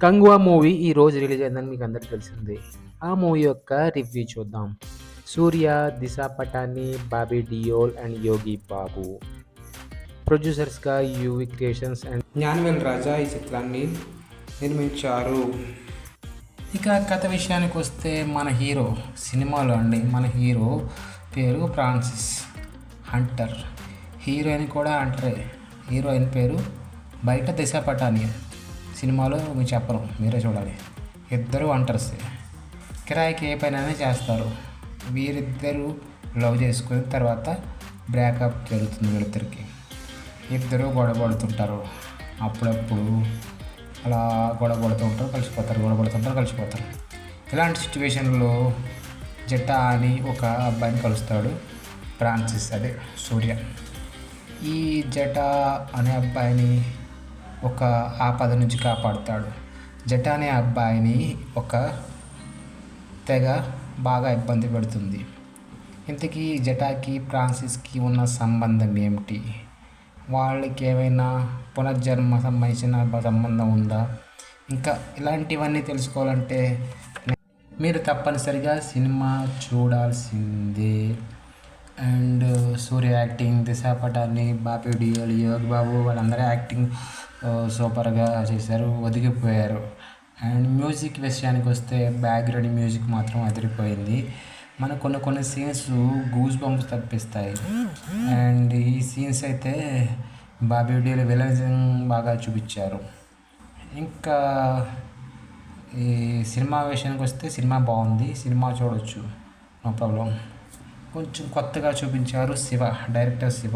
'Kanguva' movie ఈరోజు release అయిందని మీకు అందరికీ తెలిసిందే. ఆ మూవీ యొక్క రివ్యూ చూద్దాం. సూర్య, దిశా పటాని, బాబీ డియోల్ అండ్ యోగి బాబు. ప్రొడ్యూసర్స్‌గా UV creations and Gnanavel Raja ఈ చిత్రాన్ని నిర్మించారు. ఇక కథ విషయానికొస్తే మన హీరో సినిమాలో మన హీరో పేరు ఫ్రాన్సిస్ హంటర్. హీరోయిన్ కూడా హంటరే. హీరోయిన్ పేరు బయట దిశా పటాని. సినిమాలో మీకు చెప్పను, మీరే చూడాలి. ఇద్దరు హంటర్సే. కిరాయికి ఏ పనైనా చేస్తారు. వీరిద్దరూ లవ్ చేసుకున్న తర్వాత బ్రేకప్ జరుగుతుంది వీళ్ళిద్దరికి. ఇద్దరు గొడవ పడుతుంటారు. అప్పుడప్పుడు అలా గొడవ పడుతూ ఉంటారు, కలిసిపోతారు, గొడవ పడుతుంటారు, కలిసిపోతారు. ఇలాంటి సిచ్యువేషన్లో జటా అని ఒక అబ్బాయిని కలుస్తాడు ఫ్రాన్సిస్, అదే సూర్య. ఈ జటా అనే అబ్బాయిని ఒక ఆపద నుంచి కాపాడుతాడు. జటా అనే అబ్బాయిని ఒక తెగ బాగా ఇబ్బంది పెడుతుంది. ఇంతకీ జటాకి ఫ్రాన్సిస్కి ఉన్న సంబంధం ఏమిటి? వాళ్ళకి ఏమైనా పునర్జన్మ సంబంధించిన సంబంధం ఉందా? ఇంకా ఇలాంటివన్నీ తెలుసుకోవాలంటే మీరు తప్పనిసరిగా సినిమా చూడాల్సిందే. అండ్ సూర్య యాక్టింగ్, దిశా పటాని, బాబీ డియోల్, యోగి బాబు వాళ్ళందరూ యాక్టింగ్ సూపర్గా చేశారు, ఒదిగిపోయారు. అండ్ మ్యూజిక్ విషయానికి వస్తే బ్యాక్గ్రౌండ్ మ్యూజిక్ మాత్రం అదిరిపోయింది. మనకు కొన్ని సీన్స్ గూస్ బంప్స్ తప్పిస్తాయి. అండ్ ఈ సీన్స్ అయితే బాబీ డియోల్ విలనిజం బాగా చూపించారు. ఇంకా ఈ సినిమా విషయానికి వస్తే సినిమా బాగుంది, సినిమా చూడొచ్చు, నో ప్రాబ్లం. కొంచెం కొత్తగా చూపించారు డైరెక్టర్ శివ.